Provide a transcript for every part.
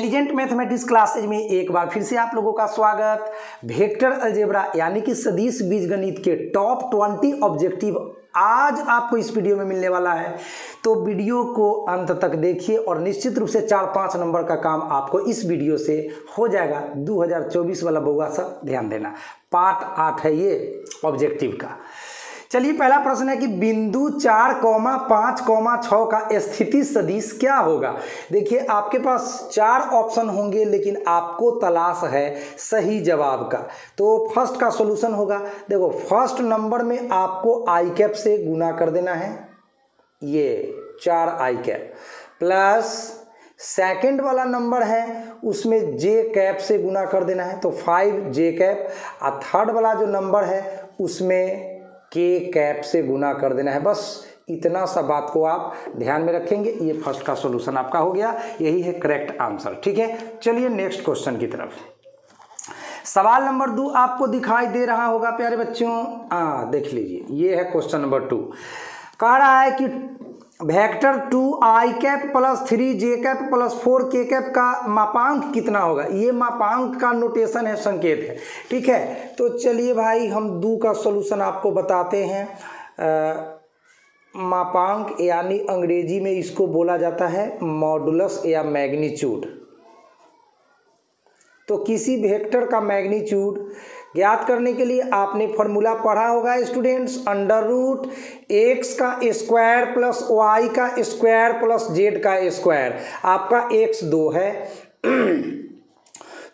Intelligent mathematics classes में एक बार फिर से आप लोगों का स्वागत। वेक्टर अलजेब्रा यानी कि सदिश बीजगणित के टॉप 20 ऑब्जेक्टिव आज आपको इस वीडियो में मिलने वाला है। तो वीडियो को अंत तक देखिए और निश्चित रूप से 4-5 नंबर का काम आपको इस वीडियो से हो जाएगा। 2024 वाला बउआ सब ध्यान देना, पार्ट 8 है ये ऑब्जेक्टिव का। चलिए, पहला प्रश्न है कि बिंदु 4,5,6 का स्थिति सदिश क्या होगा। देखिए, आपके पास 4 ऑप्शन होंगे लेकिन आपको तलाश है सही जवाब का। तो फर्स्ट का सॉल्यूशन होगा, देखो फर्स्ट नंबर में आपको आई कैप से गुना कर देना है, ये 4 आई कैप प्लस सेकंड वाला नंबर है उसमें जे कैप से गुना कर देना है तो 5 जे कैप, और थर्ड वाला जो नंबर है उसमें के कैप से गुना कर देना है। बस इतना सा बात को आप ध्यान में रखेंगे, ये फर्स्ट का सॉल्यूशन आपका हो गया, यही है करेक्ट आंसर। ठीक है, चलिए नेक्स्ट क्वेश्चन की तरफ। सवाल नंबर 2 आपको दिखाई दे रहा होगा प्यारे बच्चों, देख लीजिए, ये है क्वेश्चन नंबर 2। कह रहा है कि वेक्टर 2 आई कैप प्लस 3 जे कैप प्लस 4 के कैप का मापांक कितना होगा। ये मापांक का नोटेशन है, संकेत है। ठीक है, तो चलिए भाई हम 2 का सॉल्यूशन आपको बताते हैं। मापांक यानी अंग्रेजी में इसको बोला जाता है मॉडुलस या मैग्नीट्यूड। तो किसी वेक्टर का मैग्नीट्यूड ज्ञात करने के लिए आपने फॉर्मूला पढ़ा होगा स्टूडेंट्स, अंडर रूट एक्स का स्क्वायर प्लस वाई का स्क्वायर प्लस जेड का स्क्वायर। आपका एक्स 2 है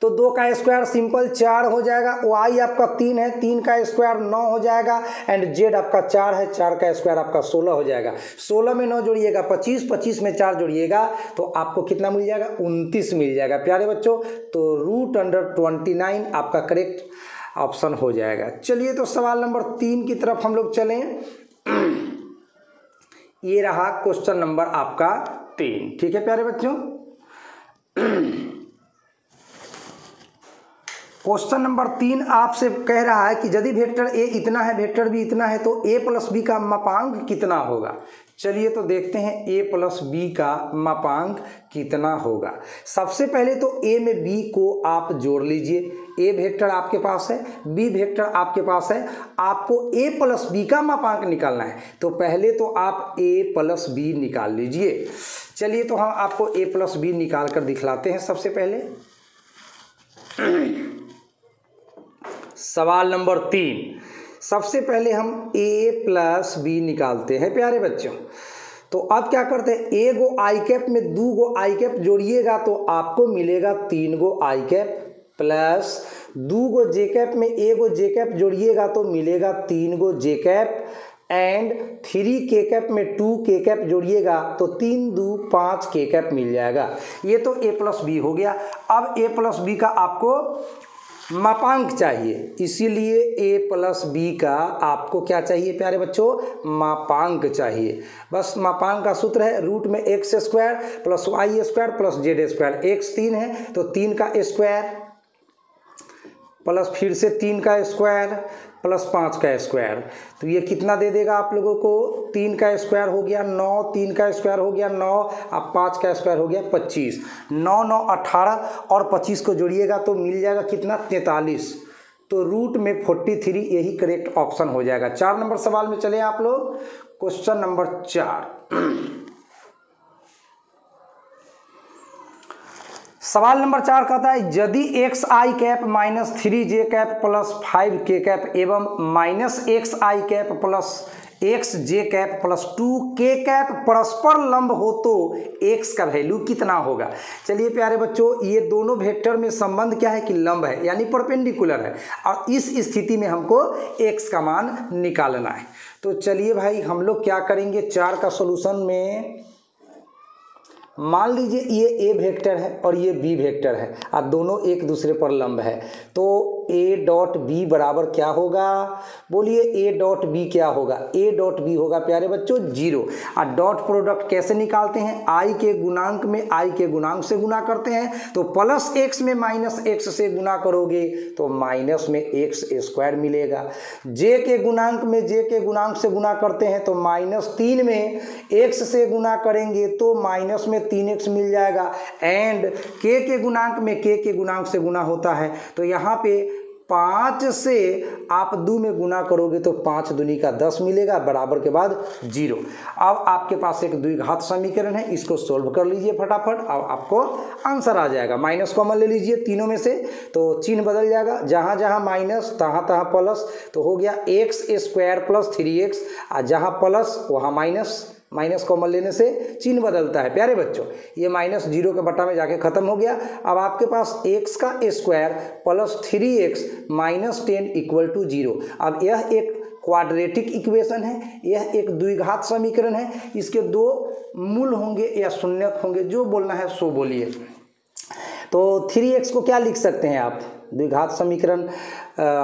तो 2 का स्क्वायर सिंपल 4 हो जाएगा, वाई आपका 3 है, 3 का स्क्वायर 9 हो जाएगा, एंड जेड आपका 4 है, 4 का स्क्वायर आपका 16 हो जाएगा। 16 में 9 जोड़िएगा 25, 25 में 4 जोड़िएगा तो आपको कितना मिल जाएगा, 29 मिल जाएगा प्यारे बच्चों। तो रूट अंडर 29 आपका करेक्ट ऑप्शन हो जाएगा। चलिए, तो सवाल नंबर 3 की तरफ हम लोग चलें। ये रहा क्वेश्चन नंबर आपका 3। ठीक है प्यारे बच्चों, क्वेश्चन नंबर 3 आपसे कह रहा है कि यदि वेक्टर ए इतना है, वेक्टर बी इतना है, तो ए प्लस बी का मापांक कितना होगा। चलिए तो देखते हैं ए प्लस बी का मापांक कितना होगा। सबसे पहले तो ए में बी को आप जोड़ लीजिए। ए वेक्टर आपके पास है, बी वेक्टर आपके पास है, आपको ए प्लस बी का मापांक निकालना है। तो पहले तो आप ए प्लस बी निकाल लीजिए। चलिए तो हम आपको ए प्लस बी निकाल कर दिखलाते हैं। सबसे पहले सवाल नंबर 3, सबसे पहले हम a प्लस बी निकालते हैं प्यारे बच्चों। तो अब क्या करते हैं, ए गो आई कैप में 2 गो आई कैप जोड़िएगा तो आपको मिलेगा 3 गो आई कैप, प्लस 2 गो जे कैप में ए गो जे कैप जोड़िएगा तो मिलेगा 3 गो जे कैप, एंड 3 के कैप में 2 के कैप जोड़िएगा तो 3 2 5 के कैप मिल जाएगा। ये तो ए प्लस बी हो गया। अब ए प्लस बी का आपको मापांक चाहिए, इसीलिए ए प्लस बी का आपको क्या चाहिए प्यारे बच्चों, मापांक चाहिए। बस मापांक का सूत्र है रूट में x square plus y square plus z square. X 3 है तो 3 का स्क्वायर प्लस फिर से 3 का स्क्वायर प्लस 5 का स्क्वायर। तो ये कितना दे देगा आप लोगों को, 3 का स्क्वायर हो गया 9, 3 का स्क्वायर हो गया 9, अब 5 का स्क्वायर हो गया 25। 9 9 18 और 25 को जोड़िएगा तो मिल जाएगा कितना, 43। तो रूट में 43 यही करेक्ट ऑप्शन हो जाएगा। 4 नंबर सवाल में चले आप लोग। क्वेश्चन नंबर 4, सवाल नंबर 4 कहता है यदि एक्स आई कैप माइनस 3 जे कैप प्लस 5 के कैप एवं माइनस एक्स आई कैप प्लस एक्स जे कैप प्लस 2 के कैप परस्पर लंब हो तो एक्स का वैल्यू कितना होगा। चलिए प्यारे बच्चों, ये दोनों वेक्टर में संबंध क्या है कि लंब है यानी परपेंडिकुलर है, और इस स्थिति में हमको एक्स का मान निकालना है। तो चलिए भाई हम लोग क्या करेंगे, 4 का सॉल्यूशन में मान लीजिए ये ए वेक्टर है और ये बी वेक्टर है और दोनों एक दूसरे पर लंब है, तो ए डॉट बी बराबर क्या होगा, बोलिए ए डॉट बी क्या होगा, ए डॉट बी होगा प्यारे बच्चों 0। और डॉट प्रोडक्ट कैसे निकालते हैं, आई के गुणांक में आई के गुणांक से गुना करते हैं, तो प्लस एक्स में माइनस एक्स से गुना करोगे तो माइनस में एक्स स्क्वायर मिलेगा। जे के गुणांक में जे के गुणांक से गुना करते हैं तो -3 में एक्स से गुना करेंगे तो माइनस में 3x मिल जाएगा। एंड के गुणांक में के गुणांक से गुना होता है, तो यहाँ पे 5 से आप 2 में गुना करोगे तो 5 दूनी का 10 मिलेगा, बराबर के बाद 0। अब आपके पास एक द्विघात समीकरण है, इसको सोल्व कर लीजिए फटाफट, अब आपको आंसर आ जाएगा। माइनस कॉमन ले लीजिए तीनों में से, तो चिन्ह बदल जाएगा, जहाँ जहाँ माइनस तहाँ तहाँ प्लस, तो हो गया एक्स स्क्वायर प्लस 3x, और जहाँ प्लस वहाँ माइनस, माइनस कॉमन लेने से चिन्ह बदलता है प्यारे बच्चों। ये माइनस 0 के बटा में जाके खत्म हो गया। अब आपके पास x का square plus 3x minus 10 equal to 0। अब यह एक क्वाड्रेटिक इक्वेशन है, यह एक द्विघात समीकरण है, इसके 2 मूल होंगे या शून्यक होंगे, जो बोलना है सो बोलिए। तो 3x को क्या लिख सकते हैं आप, द्विघात समीकरण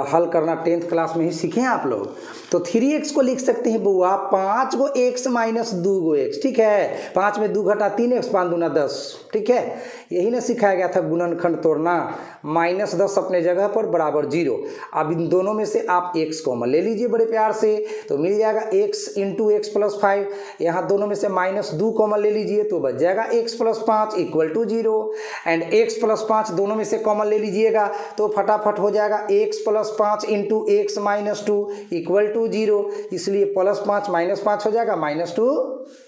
हल करना 10th क्लास में ही सीखे हैं आप लोग। तो 3x को लिख सकते हैं बुआ 5 गो x माइनस 2 गो x, ठीक है। 5 में 2 घटा 3x, 5 दूना 10, ठीक है। यही ना सिखाया गया था गुणनखंड तोड़ना। माइनस 10 अपने जगह पर बराबर 0। अब इन दोनों में से आप x कॉमन ले लीजिए बड़े प्यार से, तो मिल जाएगा x इंटू एक्स प्लस 5। यहाँ दोनों में से माइनस 2 कॉमन ले लीजिए तो बच जाएगा x plus 5 equal to 0। And x plus 5 दोनों में से कॉमन ले लीजिएगा तो फटाफट हो जाएगा x plus 5 into x minus 2 equal to 0। इसलिए प्लस 5 माइनस 5 हो जाएगा, माइनस 2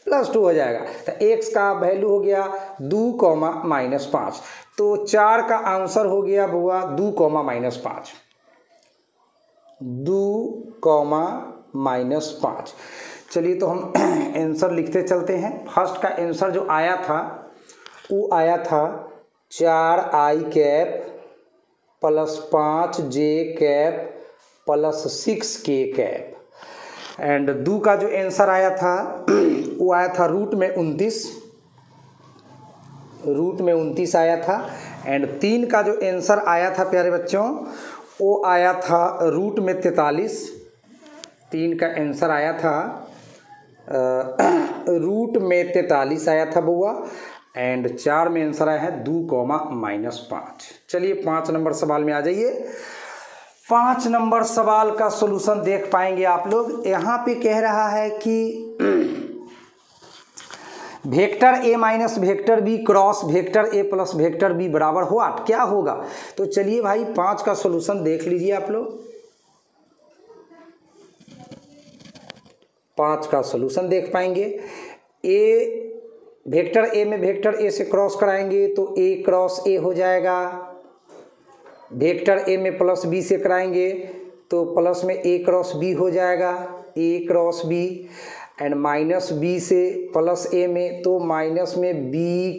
प्लस 2 हो जाएगा। तो x का वैल्यू हो गया 2 माइनस 5। तो 4 का आंसर हो गया बुआ 2 माइनस 5, 2 माइनस 5। चलिए तो हम आंसर लिखते चलते हैं। फर्स्ट का आंसर जो आया था वो आया था 4i cap plus 5j cap plus 6k cap. And 2 का जो आंसर आया था वो आया था रूट में 29 आया था। एंड 3 का जो आंसर आया था प्यारे बच्चों वो आया था रूट में 43। 3 का आंसर आया था रूट में 43 आया था बुआ। एंड 4 में आंसर आया है 2 माइनस 5। चलिए 5 नंबर सवाल में आ जाइए। 5 नंबर सवाल का सॉल्यूशन देख पाएंगे आप लोग। यहाँ पे कह रहा है कि vector a minus vector b cross vector a plus vector b बराबर हो 8, क्या होगा। तो चलिए भाई 5 का सॉल्यूशन देख लीजिए आप लोग। 5 का सॉल्यूशन देख पाएंगे। वेक्टर a में वेक्टर a से क्रॉस कराएंगे तो a क्रॉस a हो जाएगा। वेक्टर a में प्लस b से कराएंगे तो प्लस में a क्रॉस b हो जाएगा, a cross b। And minus b से प्लस a में तो माइनस में b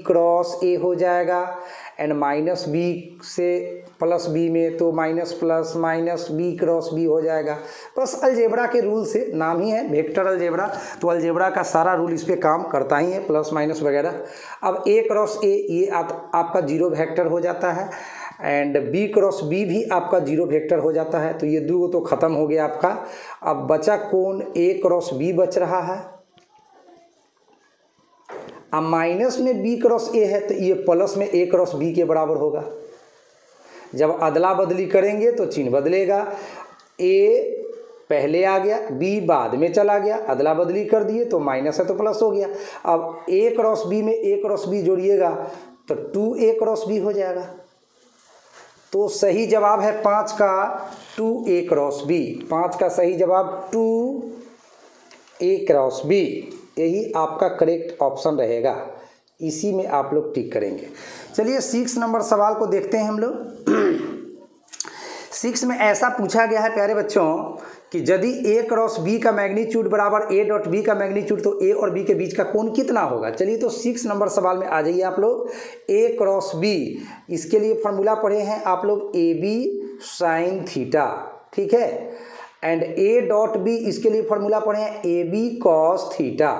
क्रॉस a हो जाएगा। एंड माइनस b से प्लस b में तो minus plus minus b cross b हो जाएगा। बस अलजेब्रा के रूल से, नाम ही है वेक्टर अलजेब्रा, तो अलजेब्रा का सारा रूल इस पे काम करता ही है, प्लस माइनस वगैरह। अब a क्रॉस a ये आपका 0 वेक्टर हो जाता है। एंड b क्रॉस b भी आपका 0 वेक्टर हो जाता है। तो ये 2 तो ख़त्म हो गया आपका। अब बचा कौन, a क्रॉस b बच रहा है। अब माइनस में b क्रॉस a है तो ये प्लस में a क्रॉस b के बराबर होगा। जब अदला बदली करेंगे तो चिन्ह बदलेगा, a पहले आ गया b बाद में चला गया, अदला बदली कर दिए तो माइनस है तो प्लस हो गया। अब a क्रॉस b में a क्रॉस b जोड़िएगा तो 2a क्रॉस b हो जाएगा। तो सही जवाब है 5 का 2a क्रॉस b। 5 का सही जवाब 2a क्रॉस b, यही आपका करेक्ट ऑप्शन रहेगा। इसी में आप लोग टिक करेंगे। चलिए 6 नंबर सवाल को देखते हैं हम लोग। 6 में ऐसा पूछा गया है प्यारे बच्चों कि यदि a क्रॉस b का मैग्नीट्यूड बराबर a डॉट b का मैग्नीट्यूड तो a और b के बीच का कोण कितना होगा। चलिए तो 6 नंबर सवाल में आ जाइए आप लोग। a क्रॉस b, इसके लिए फॉर्मूला पढ़े हैं आप लोग ab साइन थीटा, ठीक है। एंड a डॉट b, इसके लिए फॉर्मूला पढ़े हैं ab कॉस थीटा।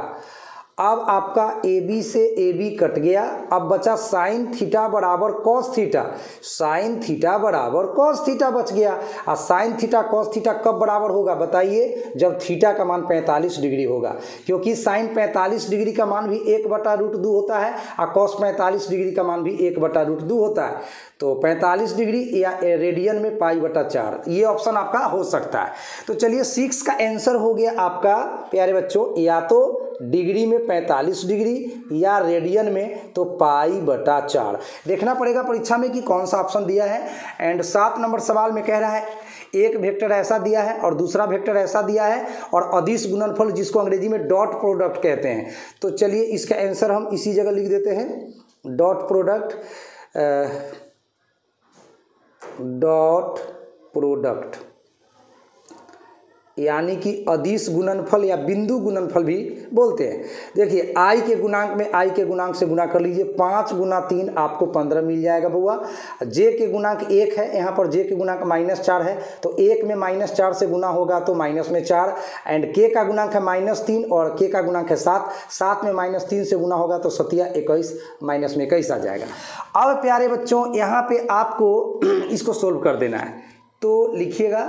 अब आपका AB से AB कट गया, अब बचा साइन थीटा बराबर कॉस थीटा। साइन थीटा बराबर कॉस थीटा बच गया। और साइन थीटा कॉस थीटा कब बराबर होगा बताइए, जब थीटा का मान 45 डिग्री होगा, क्योंकि साइन 45 डिग्री का मान भी 1/√2 होता है और कॉस 45 डिग्री का मान भी 1/√2 होता है। तो 45 डिग्री या रेडियन में π/4, ये ऑप्शन आपका हो सकता है। तो चलिए 6 का आंसर हो गया आपका प्यारे बच्चों या तो डिग्री में 45 डिग्री या रेडियन में तो π/4। देखना पड़ेगा परीक्षा में कि कौन सा ऑप्शन दिया है। एंड 7 नंबर सवाल में कह रहा है एक वेक्टर ऐसा दिया है और दूसरा वेक्टर ऐसा दिया है और अदिश गुणनफल जिसको अंग्रेजी में डॉट प्रोडक्ट कहते हैं। तो चलिए इसका आंसर हम इसी जगह लिख देते हैं, डॉट प्रोडक्ट यानी कि अदिश गुणनफल या बिंदु गुणनफल भी बोलते हैं। देखिए आई के गुणांक में आई के गुणांक से गुणा कर लीजिए, 5 × 3 आपको 15 मिल जाएगा बउआ। जे के गुणांक 1 है, यहाँ पर जे के गुणांक -4 है तो 1 में -4 से गुना होगा तो -4। एंड के का गुणांक है -3 और के का गुणांक है 7, 7 में -3 से गुना होगा तो 7 × 21 -21 आ जाएगा। अब प्यारे बच्चों यहाँ पे आपको इसको सोल्व कर देना है, तो लिखिएगा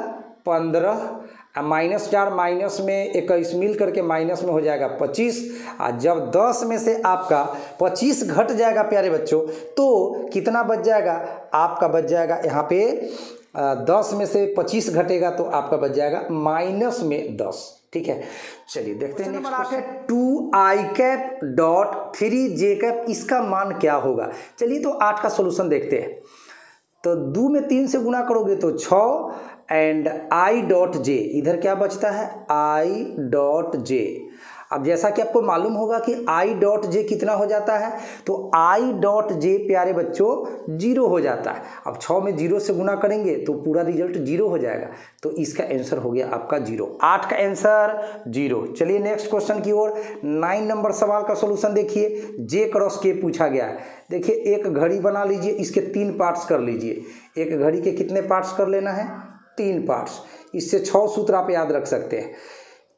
15 -4 माइनस में 21 मिल करके माइनस में हो जाएगा 25। जब 10 में से आपका 25 घट जाएगा प्यारे बच्चों तो कितना बच जाएगा, आपका बच जाएगा यहाँ पे 10 में से 25 घटेगा तो आपका बच जाएगा -10। ठीक है, चलिए देखते हैं। नंबर 8 है 2i⁻.3j⁻, इसका मान क्या होगा। चलिए तो 8 का सोल्यूशन देखते हैं। तो 2 में 3 से गुना करोगे तो 6 एंड i.j, इधर क्या बचता है i.j। अब जैसा कि आपको मालूम होगा कि i.j कितना हो जाता है, तो i.j प्यारे बच्चों 0 हो जाता है। अब 6 में 0 से गुना करेंगे तो पूरा रिजल्ट 0 हो जाएगा, तो इसका आंसर हो गया आपका 0। 8 का आंसर 0। चलिए नेक्स्ट क्वेश्चन की ओर। 9 नंबर सवाल का सॉल्यूशन देखिए, j×k पूछा गया है। देखिए एक घड़ी बना लीजिए, इसके 3 पार्ट्स कर लीजिए। एक घड़ी के कितने पार्ट्स कर लेना है, 3 पार्ट्स। इससे 6 सूत्र आप याद रख सकते हैं।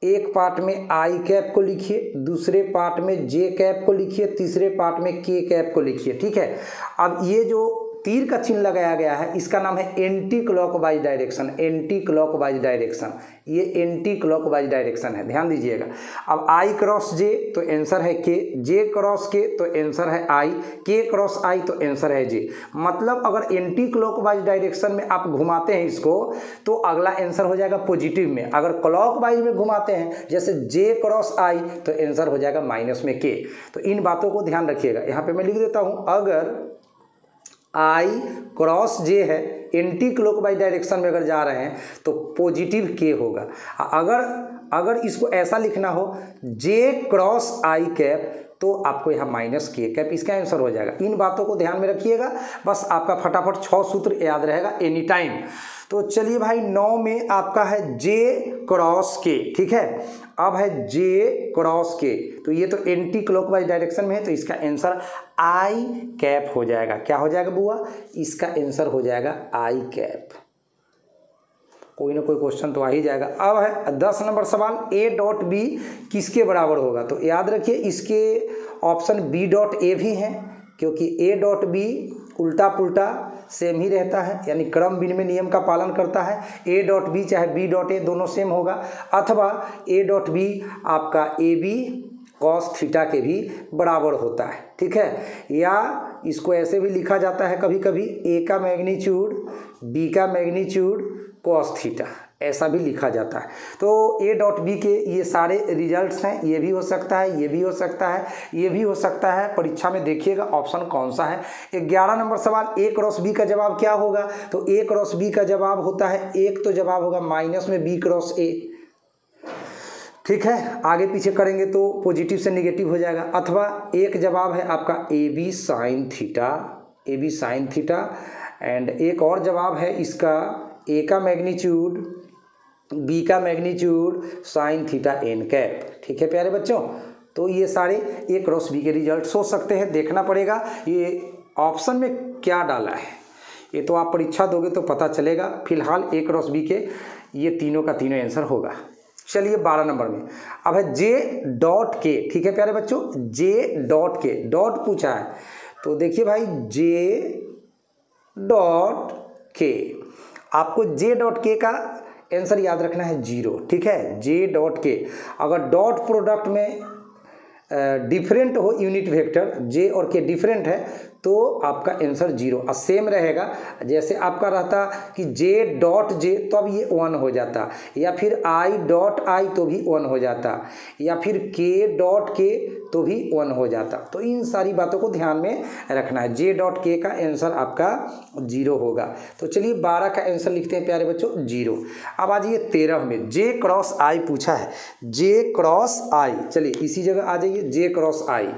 एक पार्ट में i⁻ को लिखिए, दूसरे पार्ट में j⁻ को लिखिए, तीसरे पार्ट में k⁻ को लिखिए। ठीक है, अब ये जो तीर का चिन्ह लगाया गया है इसका नाम है anti clockwise direction. Anti clockwise direction, ये एंटी क्लॉकवाइज डायरेक्शन है, ध्यान दीजिएगा। अब i×j तो आंसर है k, j×k तो आंसर है i, k×i तो आंसर है j। मतलब अगर एंटी क्लॉकवाइज डायरेक्शन में आप घुमाते हैं इसको तो अगला आंसर हो जाएगा पॉजिटिव में। अगर क्लॉकवाइज में घुमाते हैं जैसे j×i तो आंसर हो जाएगा माइनस में k। तो इन बातों को ध्यान रखिएगा। यहाँ पे मैं लिख देता हूँ, अगर i×j है, एंटी क्लॉकवाइज डायरेक्शन में अगर जा रहे हैं तो पॉजिटिव k होगा। अगर इसको ऐसा लिखना हो j×i⁻, तो आपको यहाँ -k⁻, इसका आंसर हो जाएगा। इन बातों को ध्यान में रखिएगा, बस आपका फटाफट 6 सूत्र याद रहेगा एनी टाइम। तो चलिए भाई 9 में आपका है j×k। ठीक है, अब है j×k, तो ये तो एंटी क्लॉकवाइज डायरेक्शन में है तो इसका आंसर i⁻ हो जाएगा। क्या हो जाएगा बुआ, इसका आंसर हो जाएगा i⁻। कोई ना कोई क्वेश्चन तो आ ही जाएगा। अब है 10 नंबर सवाल, a.b किसके बराबर होगा। तो याद रखिए इसके ऑप्शन b.a भी हैं, क्योंकि a.b उल्टा पुल्टा सेम ही रहता है, यानी क्रम विनिमय नियम का पालन करता है। a.b चाहे b.a दोनों सेम होगा, अथवा a.b आपका ab cos थीटा के भी बराबर होता है। ठीक है, या इसको ऐसे भी लिखा जाता है कभी कभी, a का मैग्नीट्यूड b का मैग्नीट्यूड cos थीटा, ऐसा भी लिखा जाता है। तो a.b के ये सारे रिजल्ट्स हैं, ये भी हो सकता है, ये भी हो सकता है, ये भी हो सकता है। परीक्षा में देखिएगा ऑप्शन कौन सा है। 11 नंबर सवाल, a×b का जवाब क्या होगा। तो a×b का जवाब होता है, एक तो जवाब होगा माइनस में b×a। ठीक है, आगे पीछे करेंगे तो पॉजिटिव से नेगेटिव हो जाएगा। अथवा एक जवाब है आपका ab sin थीटा, एंड एक और जवाब है इसका a का मैग्नीट्यूड b का मैग्नीट्यूड sin थीटा n⁻। ठीक है प्यारे बच्चों, तो ये सारे a×b के रिजल्ट हो सकते हैं। देखना पड़ेगा ये ऑप्शन में क्या डाला है, ये तो आप परीक्षा दोगे तो पता चलेगा। फिलहाल a×b के ये तीनों का तीनों आंसर होगा। चलिए 12 नंबर में अब है j.k। ठीक है प्यारे बच्चों, j.k डॉट पूछा है, तो देखिए भाई j.k, आपको j.k का आंसर याद रखना है 0। ठीक है, j.k अगर डॉट प्रोडक्ट में डिफरेंट हो यूनिट वेक्टर, j और k डिफरेंट है तो आपका आंसर 0। और सेम रहेगा जैसे आपका रहता कि जे डॉट जे, तो अब ये 1 हो जाता, या फिर आई डॉट आई तो भी 1 हो जाता, या फिर के डॉट के तो भी 1 हो जाता। तो इन सारी बातों को ध्यान में रखना है। जे डॉट के का आंसर आपका 0 होगा। तो चलिए 12 का आंसर लिखते हैं प्यारे बच्चों 0। अब आ जाइए 13 में, जे क्रॉस आई पूछा है, जे क्रॉस आई। चलिए इसी जगह आ जाइए, जे क्रॉस आई।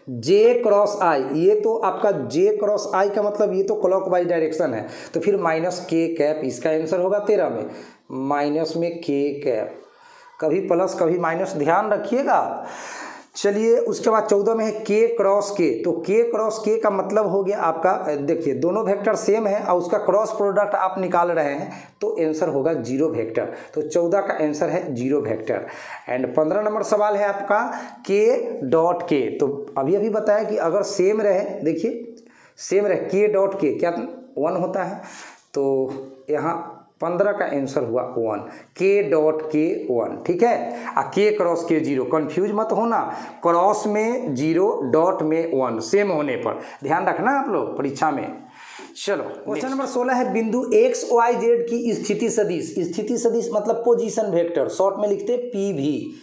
जे क्रॉस आई, ये तो आपका जे क्रॉस आई का मतलब ये तो क्लॉकवाइज डायरेक्शन है, तो फिर माइनस के कैप इसका आंसर होगा 13 में। माइनस में के कैप, कभी प्लस कभी माइनस, ध्यान रखिएगा। चलिए उसके बाद 14 में है के क्रॉस के। तो के क्रॉस के का मतलब हो गया आपका, देखिए दोनों वेक्टर सेम है और उसका क्रॉस प्रोडक्ट आप निकाल रहे हैं, तो आंसर होगा 0 वेक्टर। तो 14 का आंसर है 0 वेक्टर। एंड 15 नंबर सवाल है आपका के डॉट के। तो अभी बताया कि अगर सेम रहे, देखिए सेम रहे, के डॉट के क्या 1 होता है, तो यहाँ 15 का आंसर हुआ 1, के डॉट के 1, ठीक है। आ के क्रॉस के 0, कंफ्यूज मत होना, क्रॉस में 0 डॉट में 1 सेम होने पर, ध्यान रखना आप लोग परीक्षा में। चलो क्वेश्चन नंबर 16 है, बिंदु एक्स वाई जेड की स्थिति सदिश। स्थिति सदिश मतलब पोजीशन वेक्टर, शॉर्ट में लिखते पीवी,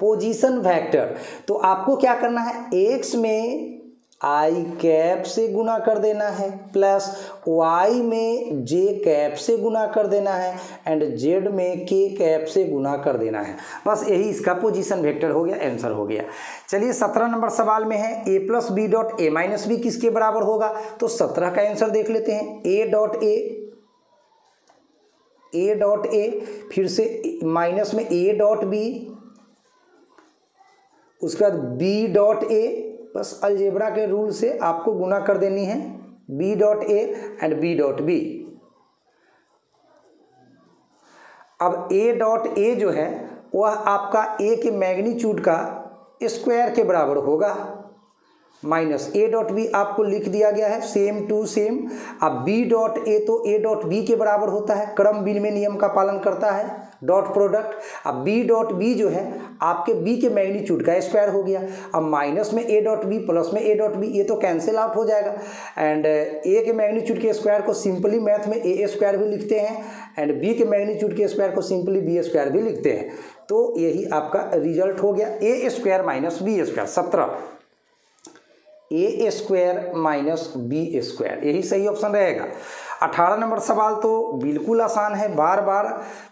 पोजीशन वेक्टर। तो आपको क्या करना है, एक्स में आई कैप से गुना कर देना है, प्लस वाई में जे कैप से गुना कर देना है, एंड जेड में के कैप से गुना कर देना है। बस यही इसका पोजीशन वेक्टर हो गया, आंसर हो गया। चलिए 17 नंबर सवाल में है, A plus B dot A minus B किसके बराबर होगा। तो 17 का आंसर देख लेते हैं, ए डॉट ए, फिर से माइनस में ए डॉट बी, उसके बाद बी डॉट ए, बस अलजेब्रा के रूल से आपको गुना कर देनी है, b dot a and b dot b. अब ए डॉट ए जो है वह आपका ए के मैग्नीट्यूड का स्क्वायर के बराबर होगा, माइनस ए डॉट बी आपको लिख दिया गया है सेम टू सेम। अब बी डॉट ए तो ए डॉट बी के बराबर होता है, क्रम विनिमय नियम का पालन करता है, डॉट प्रोडक्ट। अब बी डॉट बी जो है आपके बी के मैग्नीट्यूड का स्क्वायर हो गया। अब माइनस में ए डॉट बी प्लस में ए डॉट बी, ये तो कैंसिल आउट हो जाएगा, एंड ए के मैग्नीट्यूड के स्क्वायर को सिंपली मैथ में ए स्क्वायर भी लिखते हैं, एंड बी के मैग्नीट्यूड के स्क्वायर को सिंपली बी स्क्वायर भी लिखते हैं। तो यही आपका रिजल्ट हो गया, ए स्क्वायर माइनस बी स्क्वायर 17, ए स्क्वायर माइनस बी स्क्वायर, यही सही ऑप्शन रहेगा। 18 नंबर सवाल तो बिल्कुल आसान है, बार बार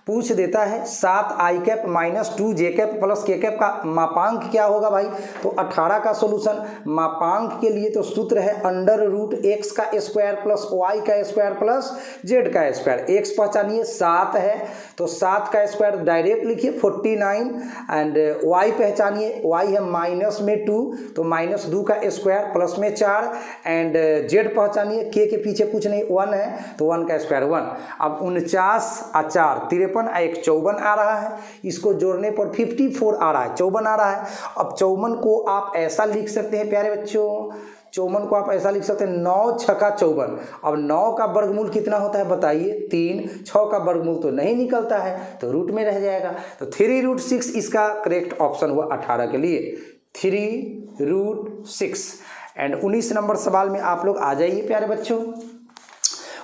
पूछ देता है, 7 आई कैप माइनस 2 जे कैप प्लस के कैप का मापांक क्या होगा भाई। तो 18 का सोल्यूशन, मापांक के लिए तो सूत्र है अंडर रूट एक्स का स्क्वायर प्लस वाई का स्क्वायर प्लस जेड का स्क्वायर। एक्स पहचानिए 7 है, तो 7 का स्क्वायर डायरेक्ट लिखिए 49, एंड वाई पहचानिए, वाई है माइनस में 2, तो माइनस 2 का स्क्वायर प्लस में 4, एंड जेड पहचानिए, के पीछे कुछ नहीं 1 है, तो 1 का स्क्वायर 1। अब 49 और 4 53 और 1 54 आ रहा है, इसको जोड़ने पर 54 आ रहा है, 54 आ रहा है। अब 54 को आप ऐसा लिख सकते हैं प्यारे बच्चों, 54 को आप ऐसा लिख सकते हैं 9 छक्का 54। अब 9 का वर्गमूल कितना होता है बताइए, 3, 6 का वर्गमूल तो नहीं निकलता है, तो रूट में रह जाएगा, तो 3√6 इसका करेक्ट ऑप्शन हुआ 18 के लिए, 3√6। एंड 19 नंबर सवाल में आप लोग आ जाइए प्यारे बच्चों।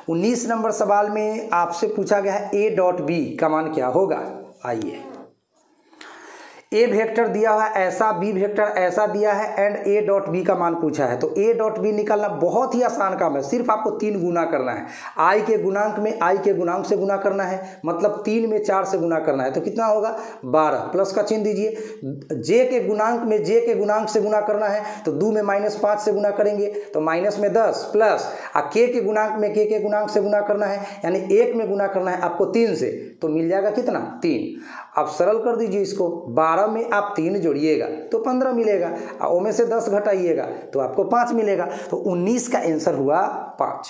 19 नंबर सवाल में आपसे पूछा गया है ए डॉट बी का मान क्या होगा। आइए, ए वेक्टर दिया हुआ है ऐसा, बी वेक्टर ऐसा दिया है, एंड ए डॉट बी का मान पूछा है। तो ए डॉट बी निकालना बहुत ही आसान काम है, सिर्फ आपको 3 गुना करना है। आई के गुणांक में आई के गुणांक से गुना करना है, मतलब 3 में 4 से गुना करना है, तो कितना होगा 12, प्लस का चिन्ह दीजिए। जे के गुणांक में जे के गुणांक से गुना करना है, तो 2 में -5 से गुना करेंगे, तो माइनस में 10, प्लस के गुणांक में के गुणांक से गुना करना है, यानी 1 में गुना करना है आपको 3 से, तो मिल जाएगा कितना 3। अब सरल कर दीजिए इसको, 12 में आप 3 जोड़िएगा तो 15 मिलेगा, और में से 10 घटाइएगा तो आपको 5 मिलेगा, तो 19 का आंसर हुआ 5।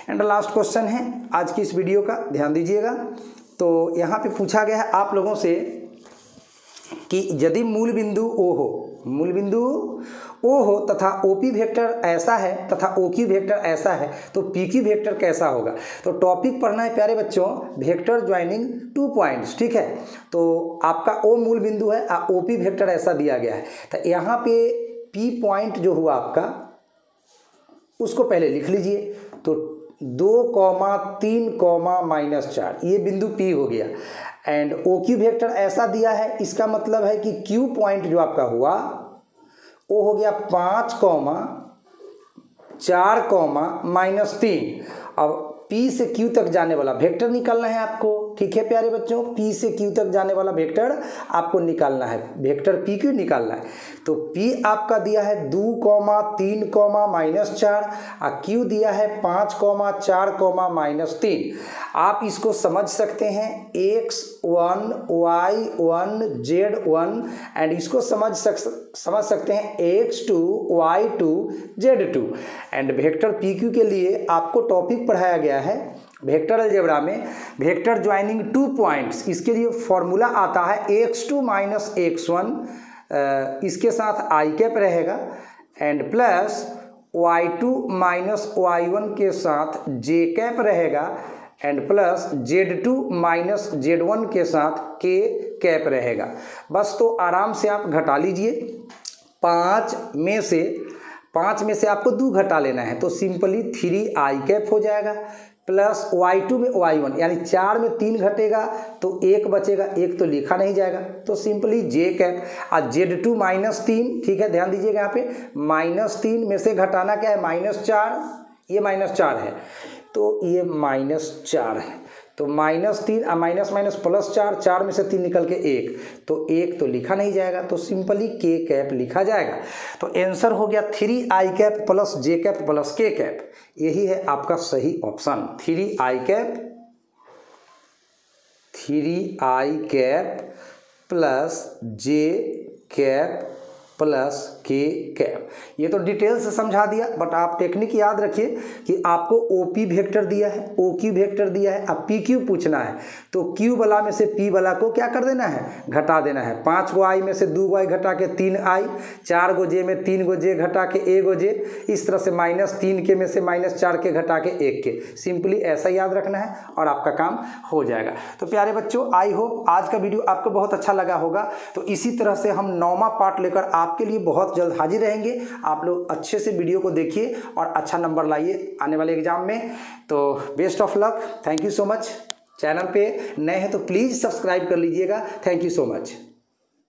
एंड लास्ट क्वेश्चन है आज की इस वीडियो का, ध्यान दीजिएगा। तो यहाँ पे पूछा गया है आप लोगों से कि यदि मूल बिंदु O हो, मूल बिंदु O हो तथा OP वेक्टर ऐसा है तथा OQ वेक्टर ऐसा है, तो PQ वेक्टर कैसा होगा। तो टॉपिक पढ़ना है प्यारे बच्चों, वेक्टर ज्वाइनिंग 2 पॉइंट्स, ठीक है। तो आपका O मूल बिंदु है, OP वेक्टर ऐसा दिया गया है, तो यहाँ पे P पॉइंट जो हुआ आपका, उसको पहले लिख लीजिए। तो 2,3,-4 ये बिंदु P हो गया। एंड OQ वेक्टर ऐसा दिया है, इसका मतलब है कि Q पॉइंट जो आपका हुआ वो हो गया 5,4,-3। अब P से Q तक जाने वाला वेक्टर निकालना है आपको, ठीक है प्यारे बच्चों। P से Q तक जाने वाला वेक्टर आपको निकालना है, वेक्टर PQ निकालना है। तो P आपका दिया है 2,3,-4 और Q दिया है 5,4,-3। आप इसको समझ सकते हैं X1 Y1 Z1 एंड इसको समझ सकते हैं X2 Y2 Z2। And vector PQ के लिए आपको टॉपिक पढ़ाया गया है वेक्टर अलजेब्रा में, वेक्टर ज्वाइनिंग 2 पॉइंट्स। इसके लिए फॉर्मूला आता है X2 माइनस X1, इसके साथ I कैप रहेगा and plus Y2 minus Y1 के साथ J कैप रहेगा and plus Z2 minus Z1 के साथ K कैप रहेगा। बस तो आराम से आप घटा लीजिए। 5 में से आपको 2 घटा लेना है, तो सिंपली 3I कैप हो जाएगा प्लस Y2 में Y1, यानी 4 में 3 घटेगा तो 1 बचेगा, 1 तो लिखा नहीं जाएगा, तो सिंपली J कैप। और Z2 माइनस 3, ठीक है ध्यान दीजिएगा यहाँ पे -3 में से घटाना क्या है -4, ये -4 है तो ये -4 है, तो -3 और माइनस +4, 4 में से 3 निकल के 1, तो 1 तो लिखा नहीं जाएगा, तो सिंपली K कैप लिखा जाएगा। तो आंसर हो गया 3I cap plus J cap plus K cap. यही है आपका सही option, 3I cap plus J cap plus K cap. ये तो डिटेल से समझा दिया, बट आप टेक्निक याद रखिए कि आपको OP वेक्टर दिया है, OQ वेक्टर दिया है, अब PQ पूछना है तो Q वाला में से P वाला को क्या कर देना है, घटा देना है। 5 गो I में से 2 गो I घटा के 3I, 4 गो J में 3 गो J घटा के 1 गो J, इस तरह से -3 के में से -4 के घटा के 1 के, सिंपली ऐसा याद रखना है और आपका काम हो जाएगा। तो प्यारे बच्चों, आई होप आज का वीडियो आपको बहुत अच्छा लगा होगा। तो इसी तरह से हम 9वां पार्ट लेकर आपके लिए बहुत जल्द हाजिर रहेंगे। आप लोग अच्छे से वीडियो को देखिए और अच्छा नंबर लाइए आने वाले एग्जाम में। तो best of luck, thank you so much. Channel पे नए हैं तो प्लीज़ सब्सक्राइब कर लीजिएगा। Thank you so much.